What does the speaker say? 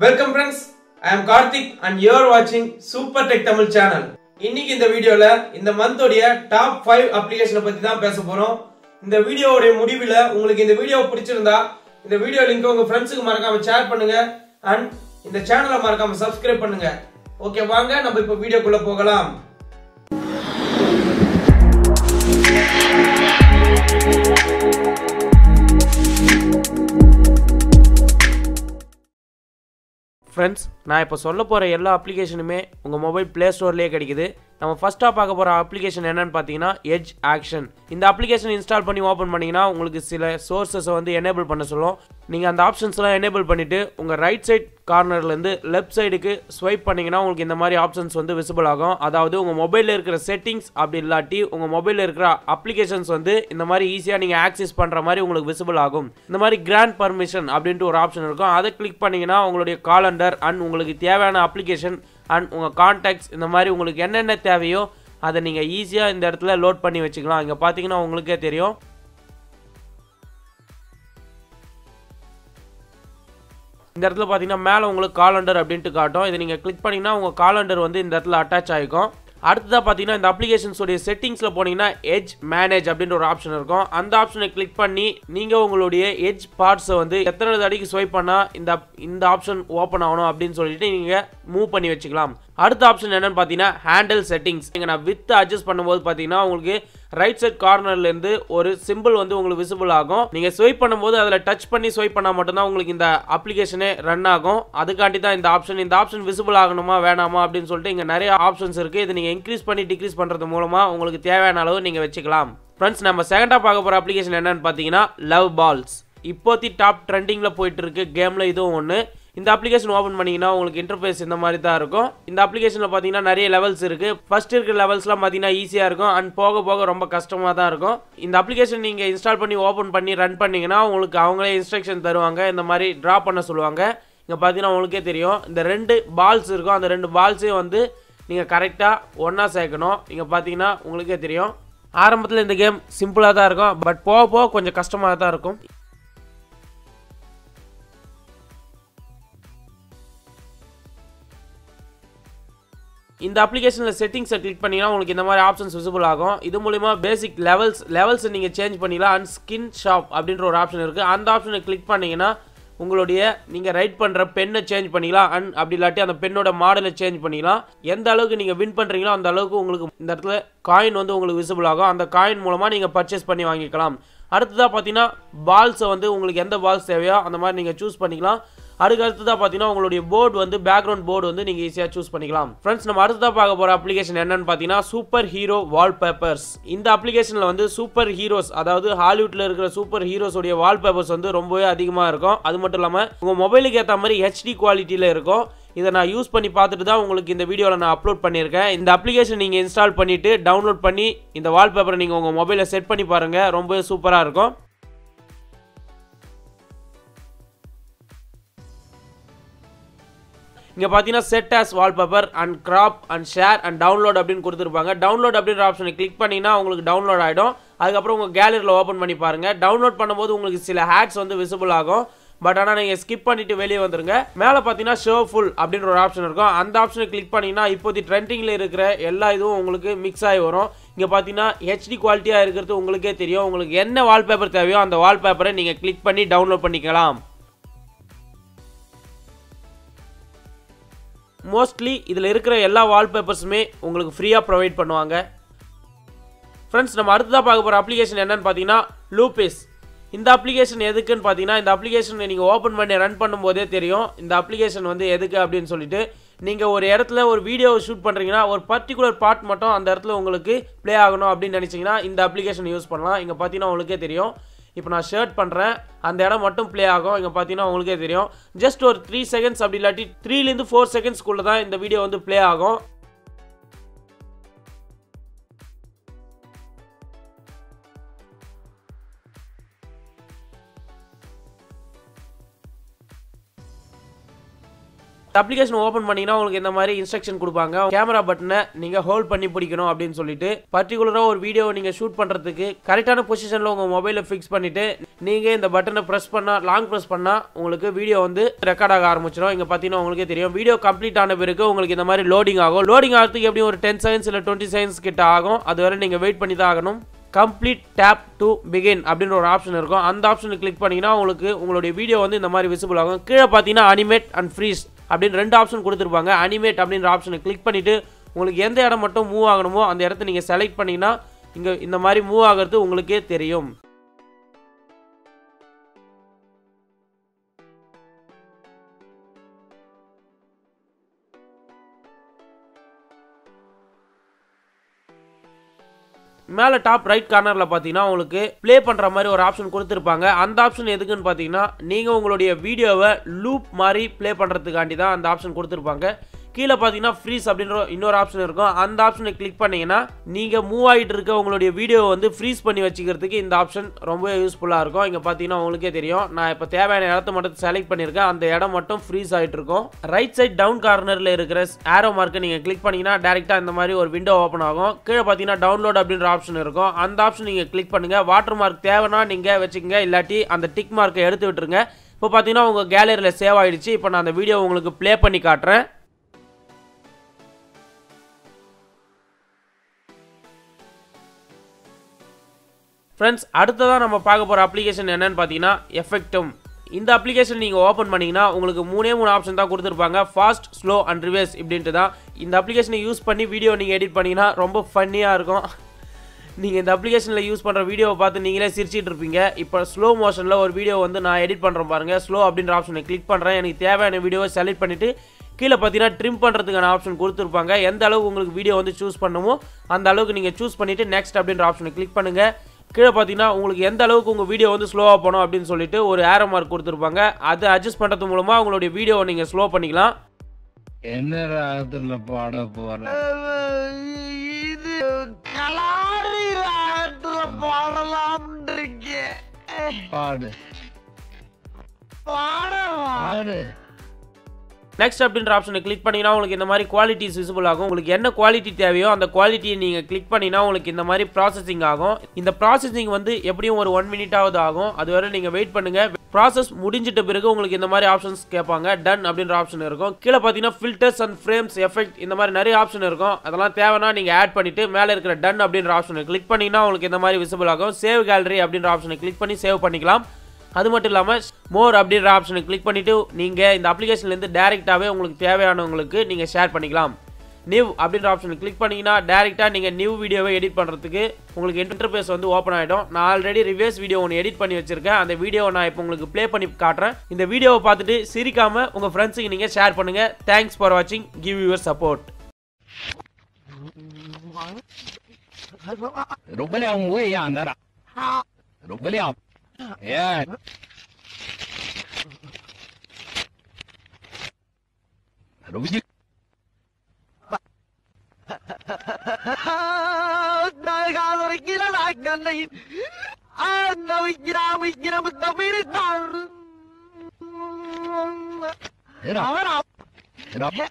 Welcome friends, I am Karthik and you are watching Super Tech Tamil channel. இன்னைக்கு இந்த வீடியோல இந்த மந்தோட top 5 அப்ளிகேஷனை பத்தி தான் பேச போறோம். இந்த வீடியோவோட முடிவுல உங்களுக்கு இந்த வீடியோ பிடிச்சிருந்தா இந்த வீடியோ லிங்க் உங்க ஃப்ரெண்ட்ஸ்க்கு மறக்காம ஷேர் பண்ணுங்க and இந்த சேனலை மறக்காம சப்ஸ்கிரைப் பண்ணுங்க. ஓகே வாங்க நம்ம இப்போ வீடியோக்குள்ள போகலாம். Friends, நான் இப்போ சொல்ல போற எல்லா அப்ளிகேஷனுமே உங்க மொபைல் Play Storeலயே கிடைக்குது. நம்ம ஃபர்ஸ்டா பார்க்க போற அப்ளிகேஷன் என்னன்னு பாத்தீங்கன்னா Edge Action. இந்த அப்ளிகேஷன் இன்ஸ்டால் பண்ணி ஓபன் பண்ணீங்கன்னா உங்களுக்கு சில சோர்சஸ் வந்து எனேபிள் பண்ண சொல்லும். நீங்க அந்த ஆப்ஷன்ஸ்லாம் எனேபிள் பண்ணிட்டு உங்க ரைட் சைடு கார்னர்ல இருந்து லெஃப்ட் சைடுக்கு ஸ்வைப் பண்ணீங்கன்னா உங்களுக்கு இந்த மாதிரி ஆப்ஷன்ஸ் வந்து விசிபிள் ஆகும். அதாவது உங்க மொபைல்ல இருக்கிற செட்டிங்ஸ் அப்படி இல்லாட்டி உங்க மொபைல்ல இருக்கிற அப்ளிகேஷன்ஸ் வந்து இந்த மாதிரி ஈஸியா நீங்க ஆக்சஸ் பண்ற மாதிரி உங்களுக்கு விசிபிள் ஆகும். இந்த மாதிரி கிராண்ட் பர்மிஷன் அப்படினு ஒரு ஆப்ஷன் இருக்கும். அதை கிளிக் பண்ணீங்கன்னா உங்களுடைய காலண்டர் அண்ட் உங்களுக்கு தேவையான அப்ளிகேஷன் அண்ட் உங்க கான்டாக்ட்ஸ் இந்த மாதிரி உங்களுக்கு என்னென்ன தேவையோ அதை நீங்க ஈஸியா இந்த இடத்துல லோட் பண்ணி வச்சுக்கலாம். இங்க பாத்தீங்கன்னா உங்களுக்கே தெரியும். இந்த இடத்துல பாத்தீங்கன்னா மேல உங்களுக்கு காலண்டர் அப்படினு காட்டும். இதை நீங்க கிளிக் பண்ணீங்கன்னா உங்க காலண்டர் வந்து இந்த இடத்துல அட்டாச் ஆயிக்கும். அடுத்ததா பாத்தீங்கன்னா இந்த அப்ளிகேஷன்ஸ் உடைய செட்டிங்ஸ்ல போனீங்கன்னா எட்ஜ் மேனேஜ் அப்படின்ற ஒரு ஆப்ஷன் இருக்கும். அந்த ஆப்ஷனை கிளிக் பண்ணி நீங்க உங்களுடைய எட்ஜ் பார்ட்ஸை வந்து எத்தனை தடவைக்கு ஸ்வைப் பண்ணா இந்த ஆப்ஷன் ஓபன் ஆகணும் அப்படின்னு சொல்லிட்டு நீங்க மூவ் பண்ணி வச்சுக்கலாம். அடுத்த ஆப்ஷன் என்னன்னு பாத்தீங்கன்னா ஹேண்டில் செட்டிங்ஸ். நீங்க நான் வித் அட்ஜஸ்ட் பண்ணும்போது பாத்தீங்கன்னா உங்களுக்கு ரைட் சைட் கார்னர்ல இருந்து ஒரு சிம்பிள் வந்து உங்களுக்கு விசிபிள் ஆகும். நீங்க ஸ்வைப் பண்ணும்போது அதுல டச் பண்ணி ஸ்வைப் பண்ணா மட்டும்தான் உங்களுக்கு இந்த அப்ளிகேஷனே ரன் ஆகும். அதுக்காண்டி தான் இந்த ஆப்ஷன் விசிபிள் ஆகணுமா வேணாமா அப்படின்னு சொல்லிட்டு இங்க நிறைய ஆப்ஷன்ஸ் இருக்கு. இது நீங்க இன்க்ரீஸ் பண்ணி டிக்ரீஸ் பண்றது மூலமா உங்களுக்கு தேவையான அளவு நீங்க வச்சுக்கலாம். ஃப்ரெண்ட்ஸ், நம்ம செகண்டா பார்க்க போற அப்ளிகேஷன் என்னன்னு பாத்தீங்கன்னா லவ் பால்ஸ். இப்போதி டாப் ட்ரெண்டிங்ல போயிட்டு இருக்கு கேம்ல இதுவும் ஒன்று. இந்த அப்ளிகேஷன் ஓபன் பண்ணீங்கன்னா உங்களுக்கு இன்டர்ஃபேஸ் இந்த மாதிரி தான் இருக்கும். இந்த அப்ளிகேஷன்ல பாத்தீங்கன்னா நிறைய லெவல்ஸ் இருக்கு. ஃபர்ஸ்ட் இருக்கிற லெவல்ஸ்லாம் பாத்தீங்கன்னா ஈஸியா இருக்கும் அண்ட் போக போக ரொம்ப கஷ்டமா தான் இருக்கும். இந்த அப்ளிகேஷன் நீங்க இன்ஸ்டால் பண்ணி ஓபன் பண்ணி ரன் பண்ணீங்கன்னா உங்களுக்கு அவங்களே இன்ஸ்ட்ரக்ஷன் தருவாங்க. இந்த மாதிரி டிரா பண்ண சொல்லுவாங்க. இங்க பாத்தீங்கன்னா உங்களுக்கே தெரியும் இந்த ரெண்டு பால்ஸ் இருக்கும். அந்த ரெண்டு பால்ஸையும் வந்து நீங்க கரெக்டா ஒன்னா சேர்க்கணும். இங்க பாத்தீங்கன்னா உங்களுக்கே தெரியும். ஆரம்பத்தில் இந்த கேம் சிம்பிளா தான் இருக்கும். பட் போக போக கொஞ்சம் கஷ்டமா தான் இருக்கும். இந்த அப்ளிகேஷன்ல செட்டிங்ஸை கிளிக் பண்ணீங்கன்னா உங்களுக்கு இந்த மாதிரி ஆப்ஷன்ஸ் விசிபிள் ஆகும். இது மூலமா பேசிக் லெவல்ஸ் நீங்க சேஞ்ச் பண்ணிக்கலாம். அண்ட் ஸ்கின் ஷாப் அப்படின்ற ஒரு ஆப்ஷன் இருக்கு. அந்த ஆப்ஷனை கிளிக் பண்ணீங்கன்னா உங்களுடைய நீங்க ரைட் பண்ற பென்னை சேஞ்ச் பண்ணிக்கலாம். அண்ட் அப்படி இல்லாட்டி அந்த பென்னோட மாடலை சேஞ்ச் பண்ணிக்கலாம். எந்த அளவுக்கு நீங்க வின் பண்றீங்களோ அந்த அளவுக்கு உங்களுக்கு இந்த இடத்துல காயின் வந்து உங்களுக்கு விசிபிள் ஆகும். அந்த காயின் மூலமா நீங்க பர்ச்சேஸ் பண்ணி வாங்கிக்கலாம். அடுத்ததா பாத்தீங்கன்னா பால்ஸை வந்து உங்களுக்கு எந்த பால்ஸ் தேவையோ அந்த மாதிரி நீங்க சூஸ் பண்ணிக்கலாம். அதுக்கு அடுத்ததா பாத்தீங்கன்னா உங்களுடைய போர்டு வந்து பேக்ரவுண்ட் போர்டு வந்து நீங்க ஈஸியா சூஸ் பண்ணிக்கலாம். ஃப்ரெண்ட்ஸ், நம்ம அடுத்ததா பார்க்க போற அப்ளிகேஷன் என்னன்னு பாத்தீங்கன்னா சூப்பர் ஹீரோ வால்பேப்பர்ஸ். இந்த அப்ளிகேஷன்ல வந்து சூப்பர் ஹீரோஸ், அதாவது ஹாலிவுட்ல இருக்கிற சூப்பர் ஹீரோஸ் உடைய வால்பேப்பர்ஸ் வந்து ரொம்பவே அதிகமா இருக்கும். அது மட்டும் இல்லாம உங்க மொபைலுக்கு ஏற்ற மாதிரி HD குவாலிட்டியில இருக்கும். இதை நான் யூஸ் பண்ணி பார்த்துட்டு தான் உங்களுக்கு இந்த வீடியோவில் நான் அப்லோட் பண்ணியிருக்கேன். இந்த அப்ளிகேஷன் நீங்கள் இன்ஸ்டால் பண்ணிவிட்டு டவுன்லோட் பண்ணி இந்த வால்பேப்பரை நீங்கள் உங்கள் மொபைலில் செட் பண்ணி பாருங்கள். ரொம்பவே சூப்பராக இருக்கும். இங்கே பார்த்தீங்கன்னா set as wallpaper and crop and share and download அப்படின்னு கொடுத்துருப்பாங்க. டவுன்லோட் அப்படின்ற ஆப்ஷனை கிளிக் பண்ணிங்கன்னா உங்களுக்கு டவுன்லோட் ஆகிடும். அதுக்கப்புறம் உங்கள் கேலரியில் ஓப்பன் பண்ணி பாருங்கள். டவுன்லோட் பண்ணும்போது உங்களுக்கு சில ஹேட்ஸ் வந்து விசிபிள் ஆகும். பட் ஆனால் நீங்கள் ஸ்கிப் பண்ணிட்டு வெளியே வந்துருங்க. மேலே பார்த்தீங்கன்னா ஷோ ஃபுல் அப்படின்ற ஒரு ஆப்ஷன் இருக்கும். அந்த ஆப்ஷனை கிளிக் பண்ணிங்கன்னா இப்போது ட்ரெண்டிங்கில் இருக்கிற எல்லா இதுவும் உங்களுக்கு மிக்ஸ் ஆகி வரும். இங்கே பார்த்தீங்கன்னா HD குவாலிட்டியாக இருக்கிறது உங்களுக்கே தெரியும். உங்களுக்கு என்ன வால்பேப்பர் தேவையோ அந்த வால்பேப்பரை நீங்கள் கிளிக் பண்ணி டவுன்லோட் பண்ணிக்கலாம். மோஸ்ட்லி இதில் இருக்கிற எல்லா வால்பேப்பர்ஸுமே உங்களுக்கு ஃப்ரீயாக ப்ரொவைட் பண்ணுவாங்க. ஃப்ரெண்ட்ஸ், நம்ம அடுத்ததாக பார்க்க போகிற அப்ளிகேஷன் என்னன்னு பார்த்தீங்கன்னா லூபிஸ். இந்த அப்ளிகேஷன் எதுக்குன்னு பார்த்தீங்கன்னா இந்த அப்ளிகேஷனை நீங்கள் ஓப்பன் பண்ணி ரன் பண்ணும்போதே தெரியும் இந்த அப்ளிகேஷன் வந்து எதுக்கு அப்படின்னு சொல்லிட்டு. நீங்கள் ஒரு இடத்துல ஒரு வீடியோவை ஷூட் பண்ணுறீங்கன்னா ஒரு பர்டிகுலர் பார்ட் மட்டும் அந்த இடத்துல உங்களுக்கு ப்ளே ஆகணும் அப்படின்னு நினச்சிங்கன்னா இந்த அப்ளிகேஷன் யூஸ் பண்ணலாம். இங்கே பார்த்தீங்கன்னா உங்களுக்கே தெரியும். இப்போ நான் ஷர்ட் பண்ணுறேன், அந்த இடம் மட்டும் ப்ளே ஆகும். இங்கே பார்த்தீங்கன்னா உங்களுக்கே தெரியும். ஜஸ்ட் ஒரு 3 செகண்ட்ஸ் அப்படி இல்லாட்டி 3லேருந்து 4 செகண்ட்ஸ்க்குள்ளே தான் இந்த வீடியோ வந்து ப்ளே ஆகும். அப்ளிகேஷன் ஓபன் பண்ணீங்கன்னா உங்களுக்கு இந்த மாதிரி இன்ஸ்ட்ரக்ஷன் கொடுப்பாங்க. கேமரா பட்டனை நீங்க ஹோல்ட் பண்ணி பிடிக்கணும் அப்படின்னு சொல்லிட்டு பர்டிகுலரா ஒரு வீடியோ நீங்க ஷூட் பண்றதுக்கு கரெக்டான பொசிஷன்ல உங்க மொபைலை ஃபிக்ஸ் பண்ணிட்டு நீங்க இந்த பட்டனை பிரஸ் பண்ணா லாங் பிரஸ் பண்ணா உங்களுக்கு வீடியோ வந்து ரெக்கார்ட் ஆக ஆரம்பிச்சிடும். இங்க பாத்தீங்கன்னா உங்களுக்கே தெரியும் வீடியோ கம்ப்ளீட் ஆன பிறகு உங்களுக்கு இந்த மாதிரி லோடிங் ஆகும். லோடிங் ஆகிறதுக்கு எப்படியும் ஒரு 10 செகண்ட்ஸ் இல்ல 20 செகண்ட்ஸ் கிட்ட ஆகும். அதுவரை நீங்க வெயிட் பண்ணி தான் ஆகணும். கம்ப்ளீட் டேப் டு பிகின் அப்படின்ற ஒரு ஆப்ஷன் இருக்கும். அந்த ஆப்ஷனை கிளிக் பண்ணீங்கன்னா உங்களுக்கு உங்களுடைய வீடியோ வந்து இந்த மாதிரி விசிபிள் ஆகும். கீழே பார்த்தீங்கன்னா அனிமேட் அண்ட் ஃப்ரீஸ் அப்படின்னு 2 ஆப்ஷன் கொடுத்துருப்பாங்க. அனிமேட் அப்படின்ற ஆப்ஷனை கிளிக் பண்ணிட்டு உங்களுக்கு எந்த இடம் மட்டும் மூவ் ஆகணுமோ அந்த இடத்த நீங்கள் செலக்ட் பண்ணிங்கன்னா இங்கே இந்த மாதிரி மூவ் ஆகிறது உங்களுக்கே தெரியும். மேலே டாப் ரைட் கார்னரில் பார்த்தீங்கன்னா உங்களுக்கு ப்ளே பண்ணுற மாதிரி ஒரு ஆப்ஷன் கொடுத்துருப்பாங்க. அந்த ஆப்ஷன் எதுக்குன்னு பார்த்தீங்கன்னா நீங்கள் உங்களுடைய வீடியோவை லூப் மாதிரி ப்ளே பண்ணுறதுக்காண்டி தான் அந்த ஆப்ஷன் கொடுத்துருப்பாங்க. கீழே பார்த்தீங்கன்னா ஃப்ரீஸ் அப்படின்ற இன்னொரு ஆப்ஷன் இருக்கும். அந்த ஆப்ஷனை கிளிக் பண்ணீங்கன்னா நீங்கள் மூவ் ஆகிட்டு இருக்க உங்களுடைய வீடியோவை வந்து ஃப்ரீஸ் பண்ணி வச்சுக்கிறதுக்கு இந்த ஆப்ஷன் ரொம்ப யூஸ்ஃபுல்லாக இருக்கும். இங்கே பார்த்தீங்கன்னா உங்களுக்கே தெரியும் நான் இப்போ தேவையான இடத்த மட்டும் செலக்ட் பண்ணியிருக்கேன். அந்த இடம் மட்டும் ஃப்ரீஸ் ஆகிட்டு இருக்கும். ரைட் சைட் டவுன் கார்னரில் இருக்கிற ஆரோ மார்க்கை நீங்கள் கிளிக் பண்ணிங்கன்னா டேரெக்டாக இந்த மாதிரி ஒரு விண்டோ ஓப்பன் ஆகும். கீழே பார்த்தீங்கன்னா டவுன்லோட் அப்படின்ற ஆப்ஷன் இருக்கும். அந்த ஆப்ஷன் நீங்கள் கிளிக் பண்ணுங்கள். வாட்டர் மார்க் தேவைன்னா நீங்கள் வச்சுக்கோங்க, இல்லாட்டி அந்த டிக் மார்க்கை எடுத்து விட்டுருங்க. இப்போ பார்த்தீங்கன்னா உங்கள் கேலரியில் சேவ் ஆகிடுச்சு. இப்போ நான் அந்த வீடியோ உங்களுக்கு ப்ளே பண்ணி காட்டுறேன். ஃப்ரெண்ட்ஸ், அடுத்ததாக நம்ம பார்க்க போகிற அப்ளிகேஷன் என்னன்னு பார்த்தீங்கன்னா எஃபெக்டும். இந்த அப்ளிகேஷன் நீங்கள் ஓப்பன் பண்ணிங்கன்னா உங்களுக்கு 3 ஆப்ஷன் தான் கொடுத்துருப்பாங்க. ஃபாஸ்ட், ஸ்லோ அண்ட் ரிவர்ஸ் இப்படின்ட்டு தான். இந்த அப்ளிகேஷனை யூஸ் பண்ணி வீடியோ நீங்கள் எடிட் பண்ணிங்கன்னா ரொம்ப ஃபன்னியாக இருக்கும். நீங்கள் இந்த அப்ளிகேஷனில் யூஸ் பண்ணுற வீடியோவை பார்த்து நீங்களே சிரிச்சிட்டு இருப்பீங்க. இப்போ ஸ்லோ மோஷனில் ஒரு வீடியோ வந்து நான் எடிட் பண்ணுறேன் பாருங்கள். ஸ்லோ அப்படின்ற ஆப்ஷனை கிளிக் பண்ணுறேன். எனக்கு தேவையான வீடியோவை செலக்ட் பண்ணிவிட்டு கீழே பார்த்தீங்கன்னா ட்ரிம் பண்ணுறதுக்கான ஆப்ஷன் கொடுத்துருப்பாங்க. எந்த அளவுக்கு உங்களுக்கு வீடியோ வந்து சூஸ் பண்ணணுமோ அந்த அளவுக்கு நீங்கள் சூஸ் பண்ணிவிட்டு நெக்ஸ்ட் அப்படின்ற ஆப்ஷனை கிளிக் பண்ணுங்கள். கீழே பார்த்தீங்கன்னா உங்களுக்கு எந்த அளவுக்கு உங்கள் வீடியோ வந்து ஸ்லோவாக போகணும் அப்படின்னு சொல்லிட்டு ஒரு ஏரோ மார்க் கொடுத்துருப்பாங்க. அதை அட்ஜஸ்ட் பண்ணுறது மூலமாக உங்களுடைய வீடியோவை நீங்கள் ஸ்லோ பண்ணிக்கலாம். என்ன ராகத்துல பாட போற இது கலாரி ராகத்துல பாடலாம் பாடு பாடு. நெக்ஸ்ட் அப்படின்ற ஆப்ஷனை கிளிக் பண்ணிங்கன்னா உங்களுக்கு இந்த மாதிரி குவாலிட்டிஸ் விசிபிள் ஆகும். உங்களுக்கு என்ன குவாலிட்டி தேவையோ அந்த குவாலிட்டியை நீங்கள் கிளிக் பண்ணிங்கன்னா உங்களுக்கு இந்த மாதிரி ப்ராசஸிங் ஆகும். இந்த ப்ராசஸிங் வந்து எப்படியும் ஒரு 1 மினிட்டாவது ஆகும். அதுவரை நீங்கள் வெயிட் பண்ணுங்கள். ப்ராசஸ் முடிஞ்சிட்ட பிறகு உங்களுக்கு இந்த மாதிரி ஆப்ஷன்ஸ் கேட்பாங்க. டன் அப்படின்ற ஆப்ஷன் இருக்கும். கீழே பார்த்தீங்கன்னா ஃபில்டர்ஸ் அண்ட் ஃப்ரேம்ஸ், எஃபெக்ட் இந்த மாதிரி நிறைய ஆப்ஷன் இருக்கும். அதெல்லாம் தேவைன்னா நீங்கள் ஆட் பண்ணிவிட்டு மேலே இருக்கிற டன் அப்படின்ற ஆப்ஷனை கிளிக் பண்ணிங்கன்னா உங்களுக்கு இந்த மாதிரி விசிபிள் ஆகும். சேவ் கேலரி அப்படின்ற ஆப்ஷனை கிளிக் பண்ணி சேவ் பண்ணிக்கலாம். அது மட்டும் இல்லாமல் மோர் அப்படின்ற ஆப்ஷனை கிளிக் பண்ணிவிட்டு நீங்கள் இந்த அப்ளிகேஷன்லேருந்து டேரெக்டாகவே உங்களுக்கு தேவையானவங்களுக்கு நீங்கள் ஷேர் பண்ணிக்கலாம். நியூ அப்படின்ற ஆப்ஷனை கிளிக் பண்ணிங்கன்னா டேரெக்டாக நீங்கள் நியூ வீடியோவை எடிட் பண்ணுறதுக்கு உங்களுக்கு இன்டர்ஃபேஸ் வந்து ஓப்பன் ஆகிடும். நான் ஆல்ரெடி ரிவர்ஸ் வீடியோ ஒன்று எடிட் பண்ணி வச்சுருக்கேன். அந்த வீடியோவை நான் இப்போ உங்களுக்கு ப்ளே பண்ணி காட்டுறேன். இந்த வீடியோவை பார்த்துட்டு சிரிக்காமல் உங்கள் ஃப்ரெண்ட்ஸுக்கு நீங்கள் ஷேர் பண்ணுங்கள். தேங்க்ஸ் ஃபார் வாட்சிங். Give your support. Yeah. Kenapa?